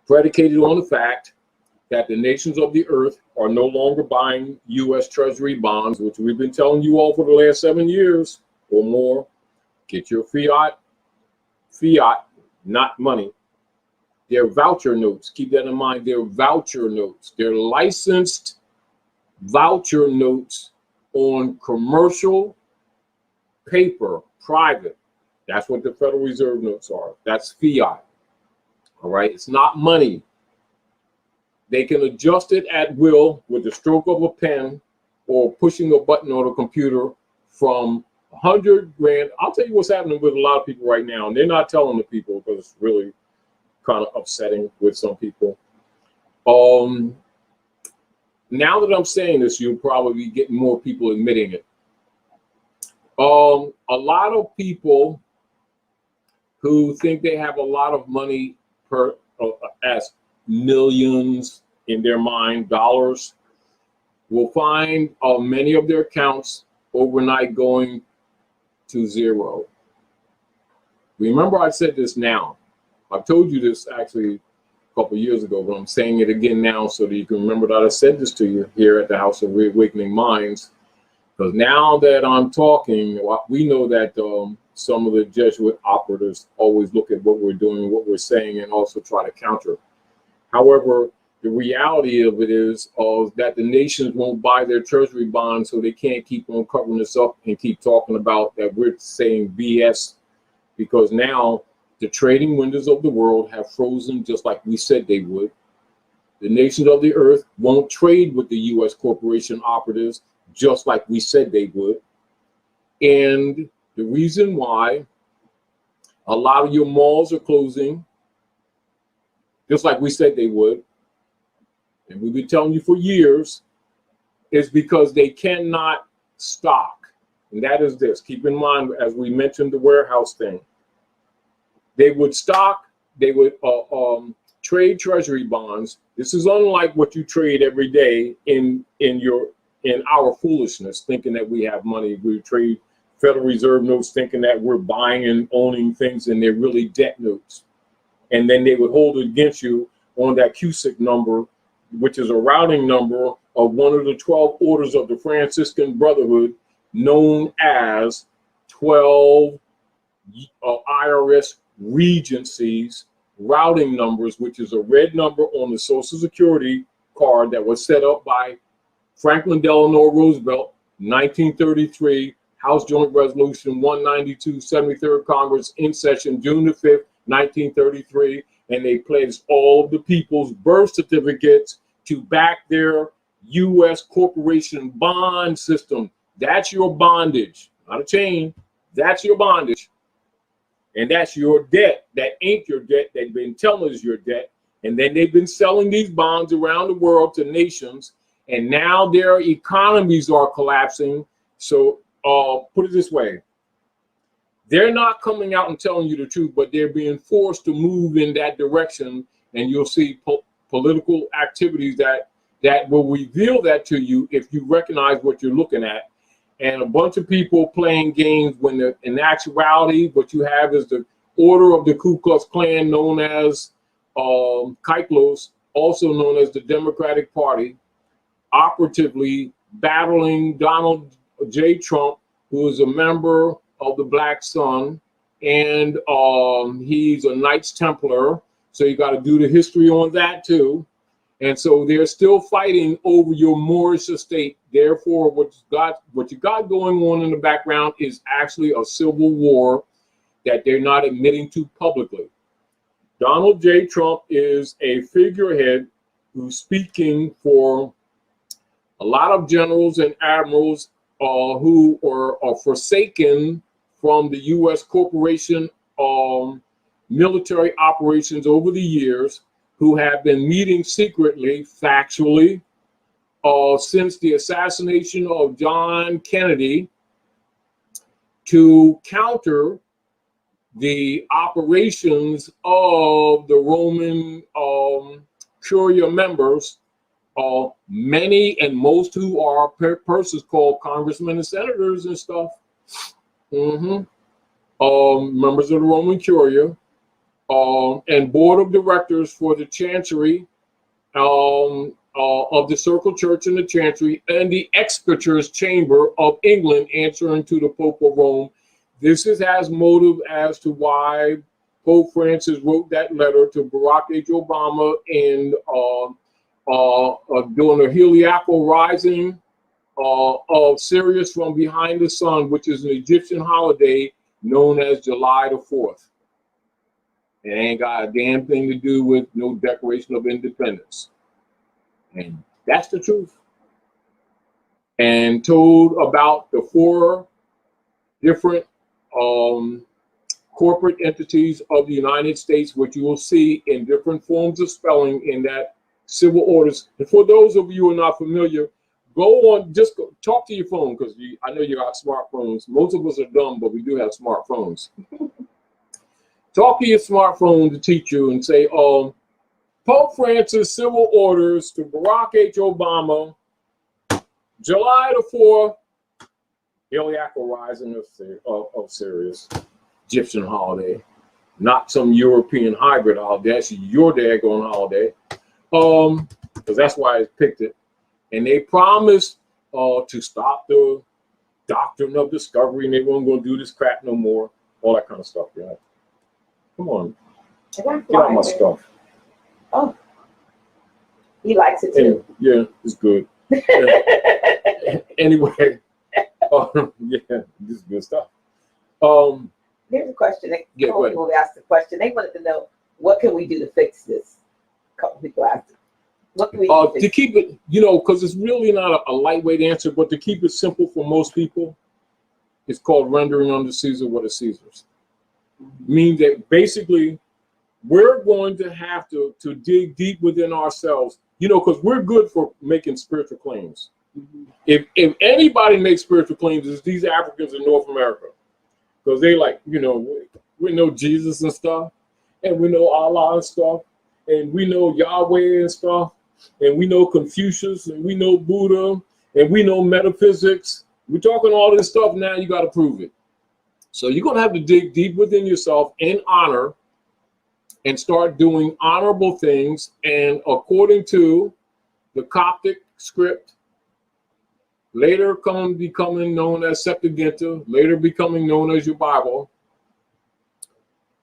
predicated on the fact that the nations of the earth are no longer buying U.S. Treasury bonds, which we've been telling you all for the last 7 years or more. Get your fiat, not money. They're voucher notes. Keep that in mind. They're voucher notes. They're licensed voucher notes on commercial paper, private. That's what the Federal Reserve notes are. That's fiat. All right. It's not money. They can adjust it at will with the stroke of a pen or pushing a button on a computer from 100 grand. I'll tell you what's happening with a lot of people right now, and they're not telling the people because it's really kind of upsetting with some people. Now that I'm saying this, you'll probably be getting more people admitting it. A lot of people who think they have a lot of money as millions in their mind, dollars, will find many of their accounts overnight going to zero. Remember, I said this now. I've told you this actually a couple of years ago, but I'm saying it again now so that you can remember that I said this to you here at the House of Reawakening Minds. Because now that I'm talking, we know that some of the Jesuit operatives always look at what we're doing, what we're saying, and also try to counter. However, the reality of it is that the nations won't buy their treasury bonds, so they can't keep on covering this up and keep talking about that we're saying BS, because now the trading windows of the world have frozen just like we said they would. The nations of the earth won't trade with the U.S. corporation operatives just like we said they would. And the reason why a lot of your malls are closing, just like we said they would, and we've been telling you for years, is because they cannot stock. And that is this. Keep in mind, as we mentioned the warehouse thing, they would stock, they would trade treasury bonds. This is unlike what you trade every day in our foolishness, thinking that we have money. We trade Federal Reserve notes thinking that we're buying and owning things, and they're really debt notes. And then they would hold it against you on that CUSIC number, which is a routing number of one of the 12 orders of the Franciscan Brotherhood, known as 12 IRS Regencies routing numbers, which is a red number on the Social Security card that was set up by Franklin Delano Roosevelt, 1933, House Joint Resolution 192, 73rd Congress in session, June the 5th, 1933. And they pledged all of the people's birth certificates to back their U.S. corporation bond system. That's your bondage, not a chain. That's your bondage. And that's your debt. That ain't your debt. They've been telling us your debt. And then they've been selling these bonds around the world to nations. And now their economies are collapsing. So put it this way. They're not coming out and telling you the truth, but they're being forced to move in that direction. And you'll see political activities that will reveal that to you if you recognize what you're looking at. And a bunch of people playing games when in actuality, what you have is the order of the Ku Klux Klan, known as Kyklos, also known as the Democratic Party, operatively battling Donald J. Trump, who is a member of the Black Sun, and he's a Knights Templar. So you got to do the history on that too. And so they're still fighting over your Moorish estate. Therefore, what you got going on in the background is actually a civil war that they're not admitting to publicly. Donald J. Trump is a figurehead who's speaking for a lot of generals and admirals who are forsaken from the U.S. corporation military operations over the years, who have been meeting secretly, factually, since the assassination of John Kennedy, to counter the operations of the Roman Curia members, many and most who are persons called congressmen and senators and stuff, members of the Roman Curia, and board of directors for the Chancery of the Circle Church and the Chancery and the Executor's Chamber of England, answering to the Pope of Rome. This is as motive as to why Pope Francis wrote that letter to Barack H. Obama in during a heliacal rising of Sirius from behind the sun, which is an Egyptian holiday known as July the 4th. It ain't got a damn thing to do with no Declaration of Independence. And that's the truth. And told about the 4 different corporate entities of the United States, which you will see in different forms of spelling in that civil orders. And for those of you who are not familiar, go on, just go, talk to your phone, because I know you got smartphones. Most of us are dumb, but we do have smartphones. Talk to your smartphone to teach you and say, Pope Francis civil orders to Barack H. Obama, July the 4th, heliacal rising of Sirius, Egyptian holiday, not some European hybrid holiday. That's your daggone holiday, because that's why I picked it. And they promised to stop the doctrine of discovery, and they weren't going to do this crap no more, all that kind of stuff. Yeah. Come on, get out my stuff. Oh, he likes it too. Yeah, it's good. Anyway, yeah, this is good stuff. Here's a question. People asked the question. They wanted to know, what can we do to fix this? A couple people asked. What can we do to keep it, because it's really not a lightweight answer, but to keep it simple for most people, it's called rendering unto Caesar what is Caesar's. Means that basically we're going to have to dig deep within ourselves, because we're good for making spiritual claims. Mm-hmm. If anybody makes spiritual claims, it's these Africans in North America, because they we know Jesus and stuff, and we know Allah and stuff, and we know Yahweh and stuff, and we know Confucius, and we know Buddha, and we know metaphysics. We're talking all this stuff now. You got to prove it. So you're going to have to dig deep within yourself in honor and start doing honorable things. And according to the Coptic script, later becoming known as Septuaginta, later becoming known as your Bible,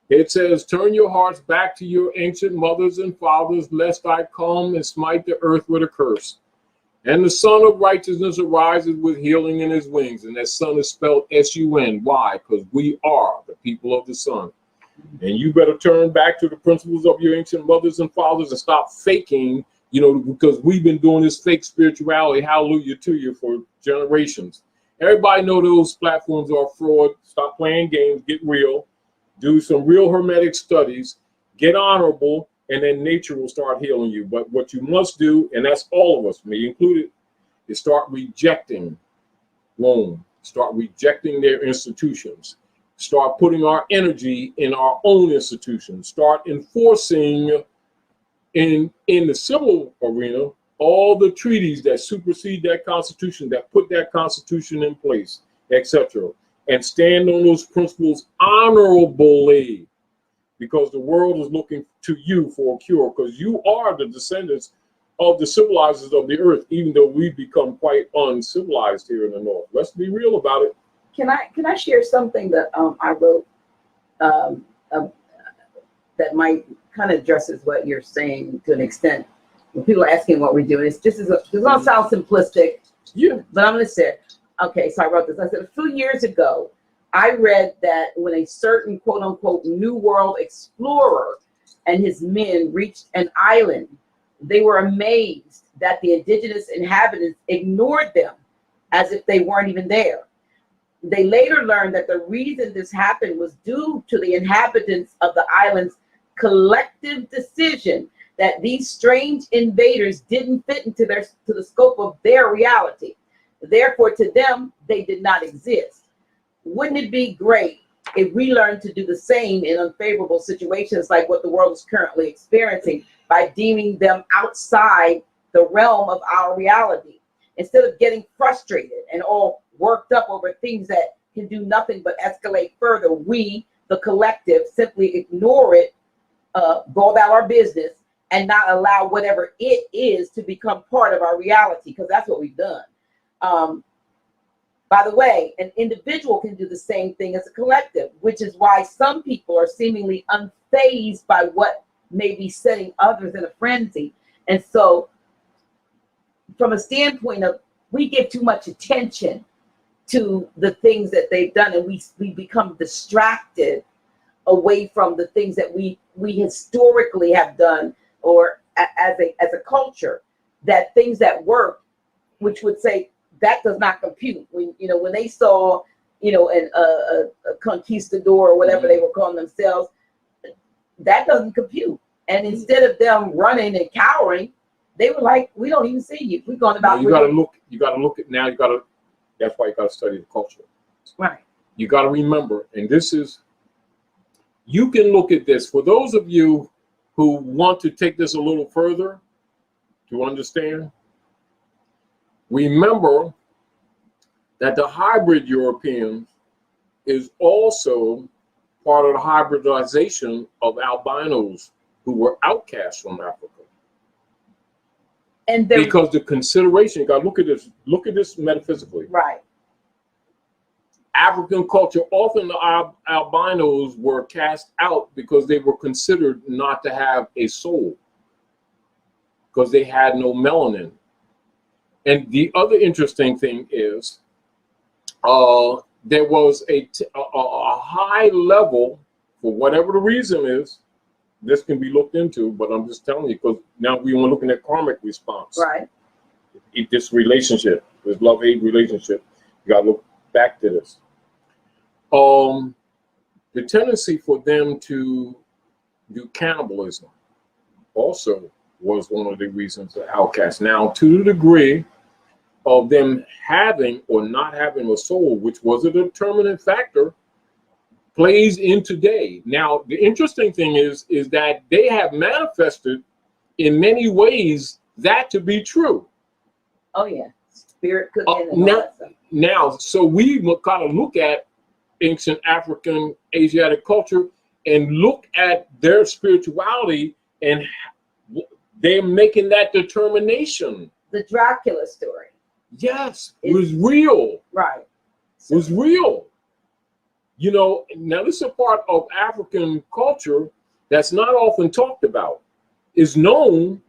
it says, turn your hearts back to your ancient mothers and fathers, lest I come and smite the earth with a curse. And the Son of Righteousness arises with healing in his wings. And that Son is spelled S-U-N. Why? Because we are the people of the Son. And you better turn back to the principles of your ancient mothers and fathers and stop faking, because we've been doing this fake spirituality, hallelujah to you, for generations. Everybody know those platforms are fraud. Stop playing games, get real, do some real hermetic studies, get honorable, and then nature will start healing you. But what you must do, and that's all of us, me included, is start rejecting Rome, start rejecting their institutions, start putting our energy in our own institutions, start enforcing in the civil arena all the treaties that supersede that constitution, that put that constitution in place, etc., and stand on those principles honorably, because the world is looking to you for a cure, because you are the descendants of the civilizers of the earth, even though we've become quite uncivilized here in the North. Let's be real about it. Can I share something that I wrote that might kind of addresses what you're saying to an extent? When people are asking what we're doing, it's just this all sounds simplistic. Yeah. But I'm going to say, okay, so I wrote this. I said, a few years ago, I read that when a certain quote unquote New World explorer and his men reached an island, they were amazed that the indigenous inhabitants ignored them as if they weren't even there. They later learned that the reason this happened was due to the inhabitants of the island's collective decision that these strange invaders didn't fit into the scope of their reality. Therefore, to them, they did not exist. Wouldn't it be great if we learned to do the same in unfavorable situations like what the world is currently experiencing, by deeming them outside the realm of our reality? Instead of getting frustrated and all worked up over things that can do nothing but escalate further, we, the collective, simply ignore it go about our business and not allow whatever it is to become part of our reality, because that's what we've done. By the way, an individual can do the same thing as a collective, which is why some people are seemingly unfazed by what may be setting others in a frenzy. And so from a standpoint of, we give too much attention to the things that they've done, and we become distracted away from the things that we historically have done, or as a culture, that things that work, which would say that does not compute. When they saw, a conquistador or whatever they were calling themselves, that doesn't compute. And instead of them running and cowering, they were like, we don't even see you. We're going about. You got to look at now. That's why you got to study the culture. Right. You got to remember, and you can look at this for those of you who want to take this a little further to understand. Remember that the hybrid Europeans is also part of the hybridization of albinos who were outcast from Africa. And because the consideration, you got to look at this metaphysically. Right. African culture, often the albinos were cast out because they were considered not to have a soul, because they had no melanin. And the other interesting thing is there was a high level, for whatever the reason is, this can be looked into, but I'm just telling you, because now we were looking at karmic response. Right. This relationship, this love-hate relationship, you got to look back to this. The tendency for them to do cannibalism also was one of the reasons of outcast. Now, to the degree of them having or not having a soul, which was a determinant factor, plays in today. Now, the interesting thing is that they have manifested in many ways that to be true. Oh yeah, spirit cooking and all that stuff. Now, so we kind of look at ancient African, Asiatic culture and look at their spirituality, and they're making that determination. The Dracula story. Yes, it was real. Right. It was real. Now this is a part of African culture that's not often talked about. It's known,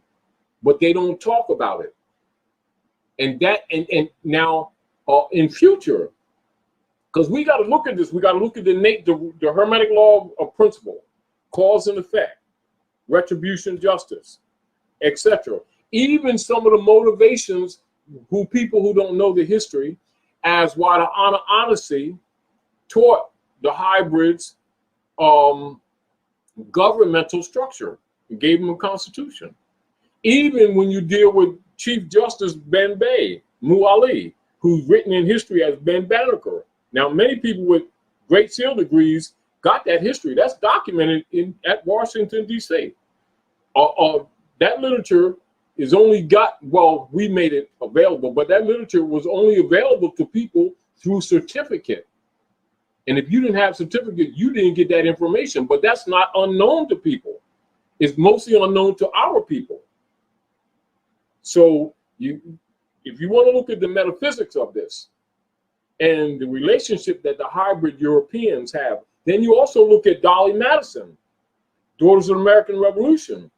but they don't talk about it. And now in future, because we got to look at this, we got to look at the Hermetic law of principle, cause and effect, retribution, justice, etc. Even some of the motivations people who don't know the history, as why the honesty taught the hybrids governmental structure. It gave them a constitution. Even when you deal with Chief Justice Ben Bey, Mu Ali, who's written in history as Ben Banneker. Now, many people with Great Seal degrees got that history. That's documented at Washington, D.C. That literature is only we made it available, but that literature was only available to people through certificate. And if you didn't have certificate, you didn't get that information. But that's not unknown to people. It's mostly unknown to our people. So if you want to look at the metaphysics of this and the relationship that the hybrid Europeans have, then you also look at Dolly Madison, Daughters of the American Revolution,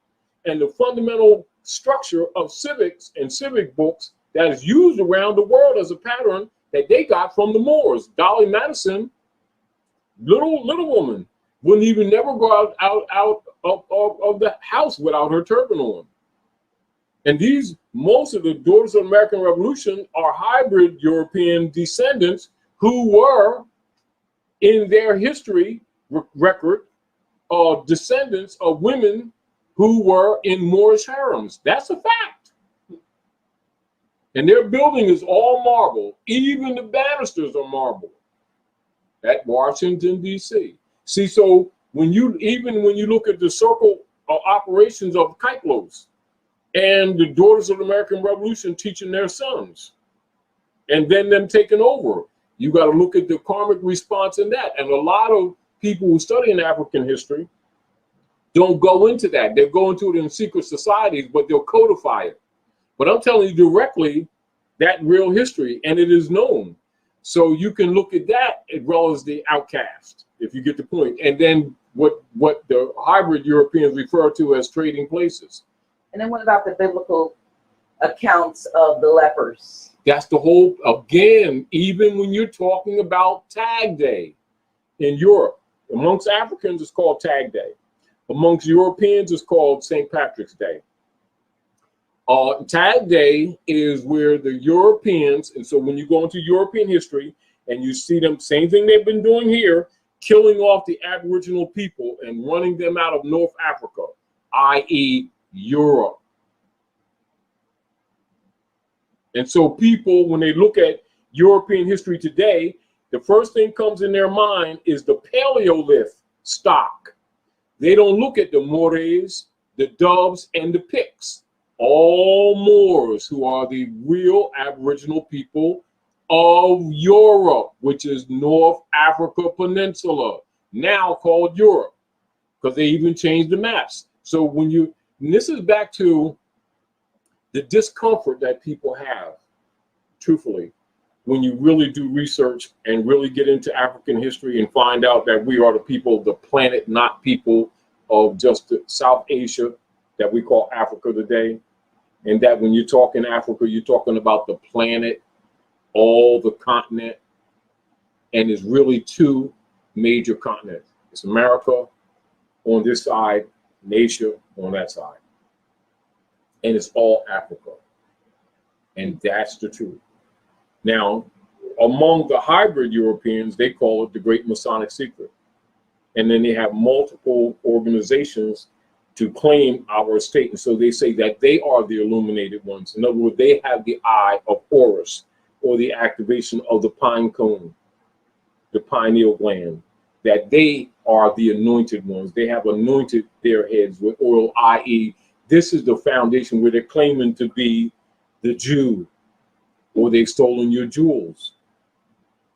and the fundamental structure of civics and civic books that is used around the world as a pattern that they got from the Moors. Dolly Madison, little woman, wouldn't even never go out of the house without her turban on. And most of the Daughters of the American Revolution are hybrid European descendants who were, in their history record, descendants of women who were in Moorish harems. That's a fact. And their building is all marble. Even the banisters are marble at Washington, D.C. See, so when you look at the circle of operations of Kyklos and the Daughters of the American Revolution teaching their sons, and then them taking over, you got to look at the karmic response in that. And a lot of people who study in African history don't go into that. They'll go into it in secret societies, but they'll codify it. But I'm telling you directly that real history, and it is known. So you can look at that as well as the outcast, if you get the point. And then what the hybrid Europeans refer to as trading places. And then what about the biblical accounts of the lepers? That's the whole, again, even when you're talking about Tag Day in Europe, amongst Africans, it's called Tag Day. Amongst Europeans, it's called St. Patrick's Day. Tag Day is where the Europeans, and so when you go into European history and you see them, same thing they've been doing here, killing off the Aboriginal people and running them out of North Africa, i.e. Europe. And so people, when they look at European history today, the first thing comes in their mind is the Paleolith stock. They don't look at the Moors, the Doves, and the Picts. All Moors, who are the real Aboriginal people of Europe, which is North Africa Peninsula, now called Europe, because they even changed the maps. So when you, and this is back to the discomfort that people have, truthfully, when you really do research and really get into African history and find out that we are the people of the planet, not people of just South Asia that we call Africa today. And that when you talk in Africa, you're talking about the planet, all the continent, and it's really two major continents. It's America on this side, and Asia on that side. And it's all Africa. And that's the truth. Now, among the hybrid Europeans, they call it the Great Masonic Secret. And then they have multiple organizations to claim our state. And so they say that they are the illuminated ones. In other words, they have the eye of Horus, or the activation of the pine cone, the pineal gland, that they are the anointed ones. They have anointed their heads with oil, i.e., this is the foundation where they're claiming to be the Jew, or they've stolen your jewels.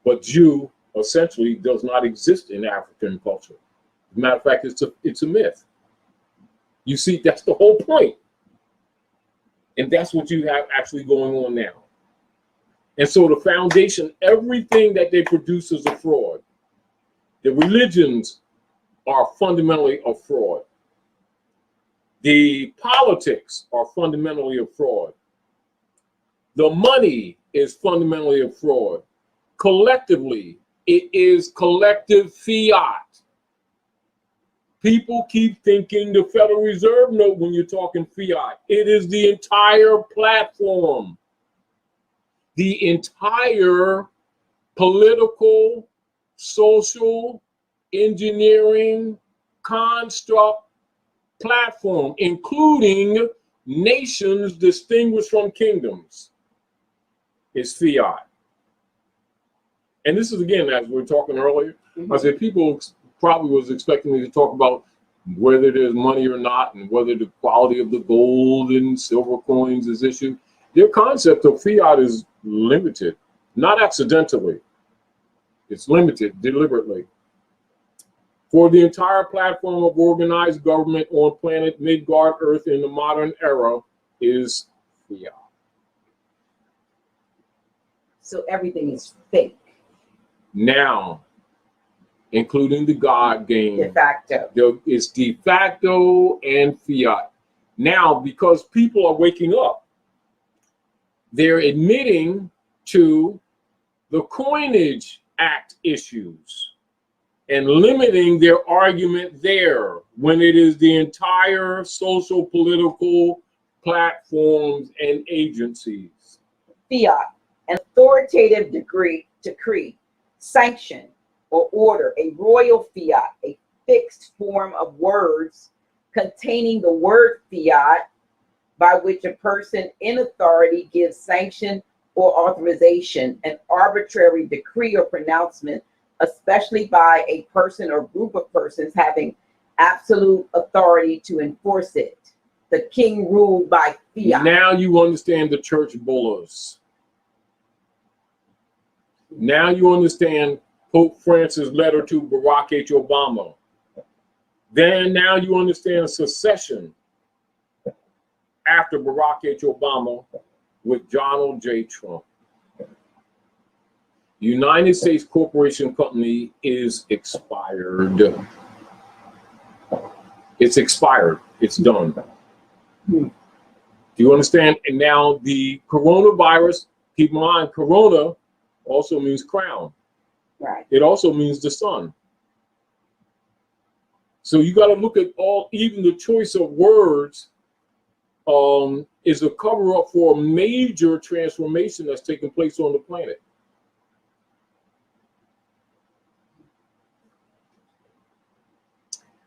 But Jew essentially does not exist in African culture. As a matter of fact, it's a myth. You see, that's the whole point. And that's what you have actually going on now. And so the foundation, everything that they produce is a fraud. The religions are fundamentally a fraud. The politics are fundamentally a fraud. The money is fundamentally a fraud. Collectively, it is collective fiat. People keep thinking the Federal Reserve note when you're talking fiat. It is the entire platform. The entire political, social, engineering construct platform, including nations distinguished from kingdoms, is fiat. And this is, again, as we were talking earlier, I said people probably was expecting me to talk about whether there's money or not, and whether the quality of the gold and silver coins is issued. Their concept of fiat is limited, not accidentally. It's limited deliberately. For the entire platform of organized government on planet Midgard Earth in the modern era is fiat. So everything is fake. Now, including the God game. De facto. It's de facto and fiat. Now, because people are waking up, they're admitting to the Coinage Act issues and limiting their argument there when it is the entire social political platforms and agencies. Fiat, an authoritative decree, sanction, or order, a royal fiat, a fixed form of words containing the word fiat by which a person in authority gives sanction or authorization, an arbitrary decree or pronouncement, especially by a person or group of persons having absolute authority to enforce it. The king ruled by fiat. Now you understand the church bulls. Now you understand Pope Francis' letter to Barack H. Obama. Then now you understand secession after Barack H. Obama with Donald J. Trump. United States Corporation Company is expired. It's expired. It's done. Do you understand? And now the coronavirus, keep in mind, corona also means crown. Right. It also means the sun. So you got to look at even the choice of words is a cover up for a major transformation that's taking place on the planet.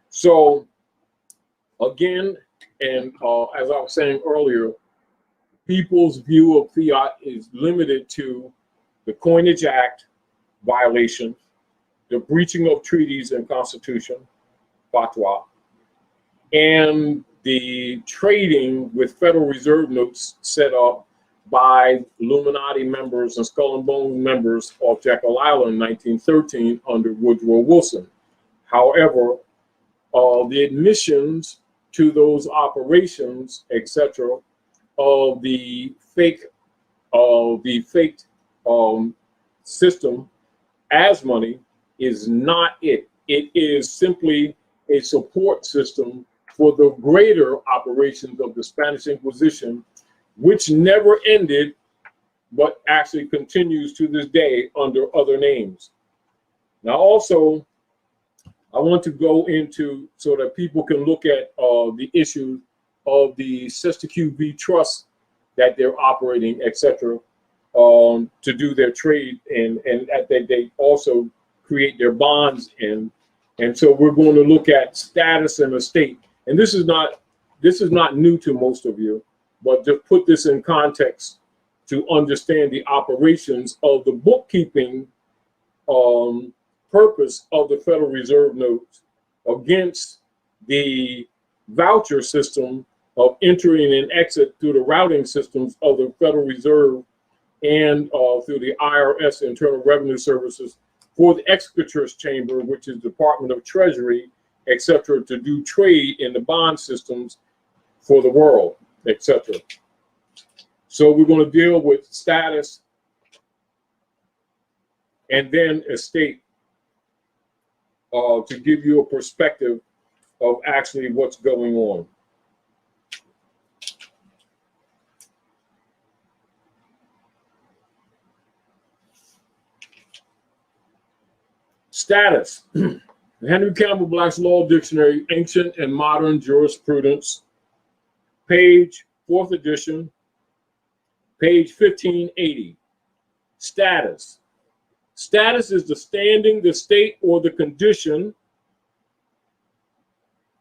So again, and as I was saying earlier, people's view of fiat is limited to the Coinage Act violations, the breaching of treaties and constitution, fatwa, and the trading with Federal Reserve notes set up by Illuminati members and Skull and Bones members of Jekyll Island in 1913 under Woodrow Wilson. However, the admissions to those operations, etc., of the faked system as money is not it. It is simply a support system for the greater operations of the Spanish Inquisition, which never ended, but actually continues to this day under other names. Now, also, I want to go into so that people can look at the issue of the Sister V Trust that they're operating, etc., to do their trade, and that they also create their bonds in. And so we're going to look at status and estate. And this is not new to most of you, but to put this in context to understand the operations of the bookkeeping purpose of the Federal Reserve notes against the voucher system of entering and exit through the routing systems of the Federal Reserve and through the IRS, Internal Revenue Services, for the Executor's Chamber, which is Department of Treasury, etc., to do trade in the bond systems for the world, etc. So we're going to deal with status and then estate to give you a perspective of actually what's going on. Status. Henry Campbell Black's Law Dictionary, Ancient and Modern Jurisprudence, page 4th edition, page 1580. Status. Status is the standing, the state, or the condition.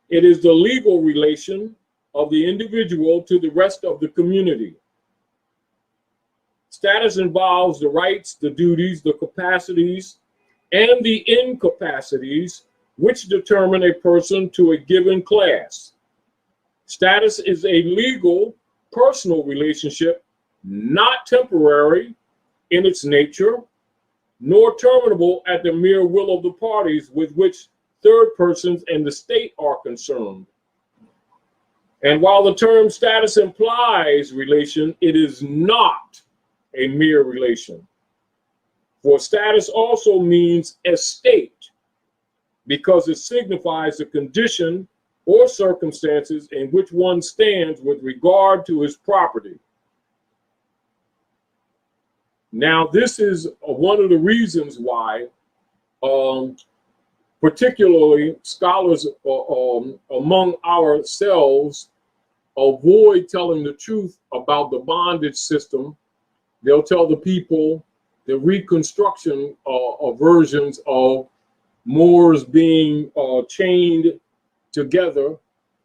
It is the legal relation of the individual to the rest of the community. Status involves the rights, the duties, the capacities, and the incapacities which determine a person to a given class. Status is a legal, personal relationship, not temporary in its nature, nor terminable at the mere will of the parties with which third persons and the state are concerned. And while the term status implies relation, it is not a mere relation. For status also means estate, because it signifies the condition or circumstances in which one stands with regard to his property. Now, this is one of the reasons why, particularly scholars among ourselves, avoid telling the truth about the bondage system. They'll tell the people the reconstruction of versions of Moors being chained together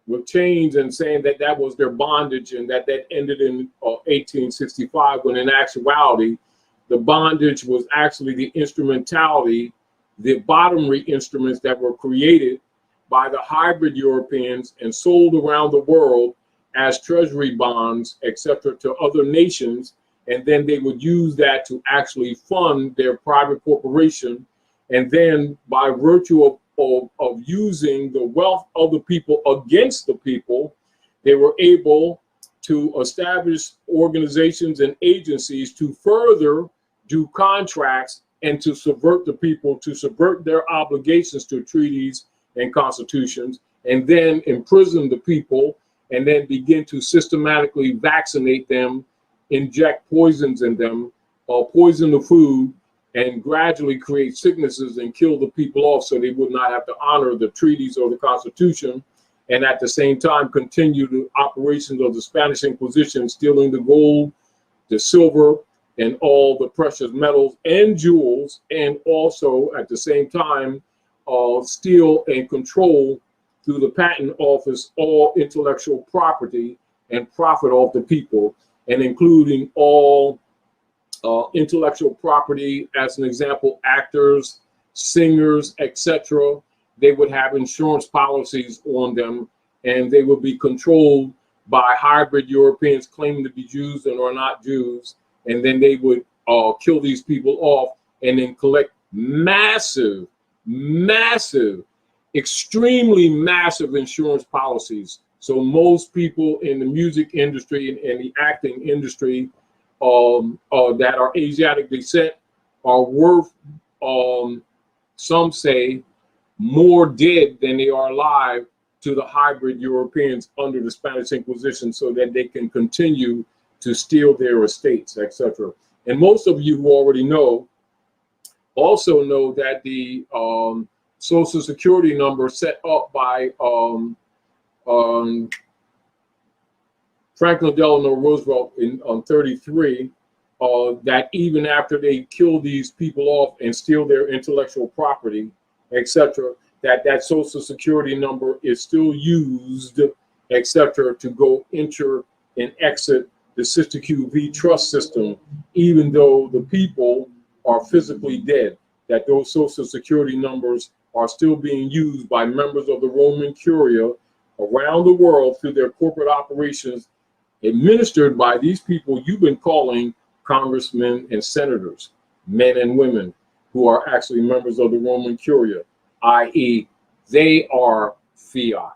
with chains and saying that that was their bondage and that ended in 1865, when in actuality, the bondage was actually the instrumentality, the bottomry instruments that were created by the hybrid Europeans and sold around the world as treasury bonds, etc., to other nations. And then they would use that to actually fund their private corporation. And then by virtue of of using the wealth of the people against the people, they were able to establish organizations and agencies to further do contracts and to subvert the people, to subvert their obligations to treaties and constitutions, and then imprison the people, and then begin to systematically vaccinate them, inject poisons in them, poison the food, and gradually create sicknesses and kill the people off so they would not have to honor the treaties or the Constitution, and at the same time continue the operations of the Spanish Inquisition, stealing the gold, the silver, and all the precious metals and jewels, and also at the same time steal and control through the patent office all intellectual property and profit off the people, and including all intellectual property, as an example, actors, singers, etc. They would have insurance policies on them, and they would be controlled by hybrid Europeans claiming to be Jews and are not Jews. And then they would kill these people off and then collect massive, extremely massive insurance policies. So most people in the music industry and the acting industry that are Asiatic descent are worth, some say, more dead than they are alive to the hybrid Europeans under the Spanish Inquisition, so that they can continue to steal their estates, etc. And most of you who already know also know that the Social Security number set up by Franklin Delano Roosevelt on 33, that even after they kill these people off and steal their intellectual property, etc., that Social Security number is still used, etc., to go enter and exit the Sister QV trust system, even though the people are physically dead, that those Social Security numbers are still being used by members of the Roman Curia around the world through their corporate operations, administered by these people you've been calling congressmen and senators, men and women who are actually members of the Roman Curia, i.e., they are fiat.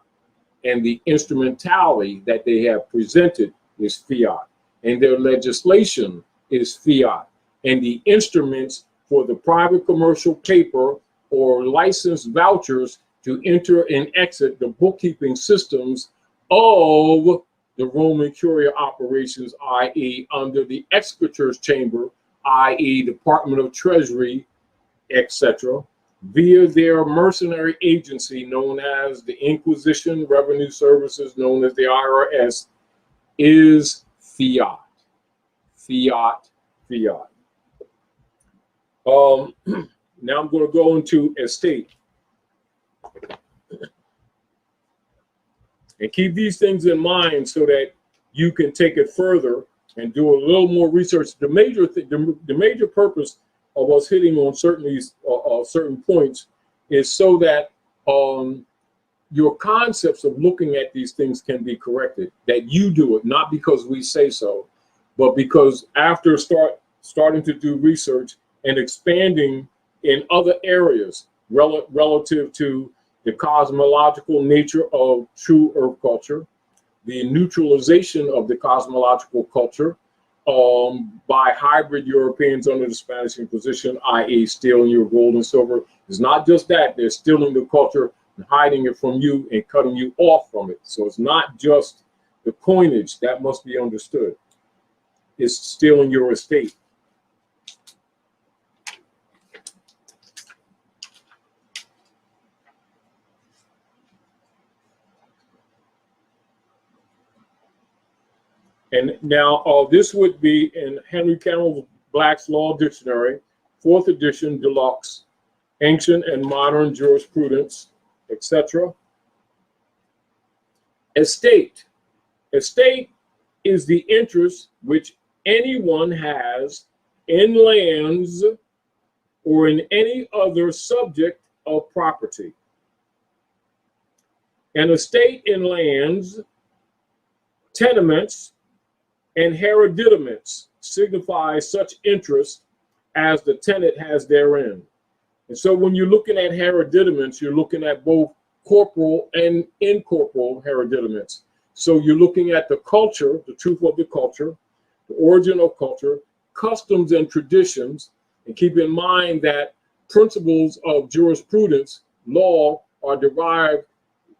And the instrumentality that they have presented is fiat. And their legislation is fiat. And the instruments for the private commercial paper or licensed vouchers to enter and exit the bookkeeping systems of the Roman Curia operations, i.e., under the executor's chamber, i.e., Department of Treasury, etc., via their mercenary agency known as the Inquisition, Revenue Services, known as the IRS, is fiat. Fiat. Now I'm going to go into estate. And keep these things in mind so that you can take it further and do a little more research. The major purpose of us hitting on certain points is so that your concepts of looking at these things can be corrected. That you do it, not because we say so, but because after starting to do research and expanding in other areas relative to the cosmological nature of true earth culture, the neutralization of the cosmological culture by hybrid Europeans under the Spanish Inquisition, i.e. stealing your gold and silver. It's not just that, they're stealing the culture and hiding it from you and cutting you off from it. So it's not just the coinage that must be understood. It's stealing your estate. And now this would be in Henry Campbell Black's Law Dictionary, 4th edition, deluxe, ancient and modern jurisprudence, etc. Estate. Estate is the interest which anyone has in lands or in any other subject of property. An estate in lands, tenements, and hereditaments signify such interest as the tenant has therein. And so when you're looking at hereditament, you're looking at both corporal and incorporeal hereditament. So you're looking at the culture, the truth of the culture, the origin of culture, customs and traditions, and keep in mind that principles of jurisprudence, law, are derived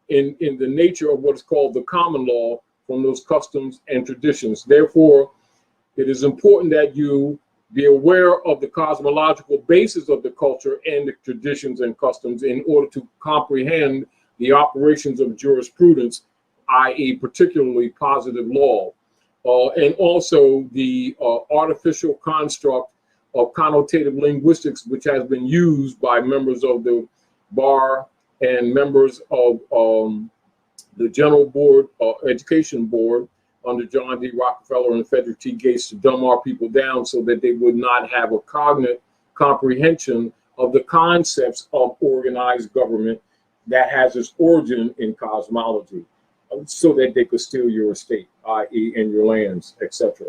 in the nature of what is called the common law from those customs and traditions. Therefore, it is important that you be aware of the cosmological basis of the culture and the traditions and customs in order to comprehend the operations of jurisprudence, i.e. particularly positive law, and also the artificial construct of connotative linguistics, which has been used by members of the bar and members of the General Board, Education Board, under John D. Rockefeller and Frederick T. Gates, to dumb our people down so that they would not have a cognate comprehension of the concepts of organized government that has its origin in cosmology, so that they could steal your estate, i.e. in your lands, etc.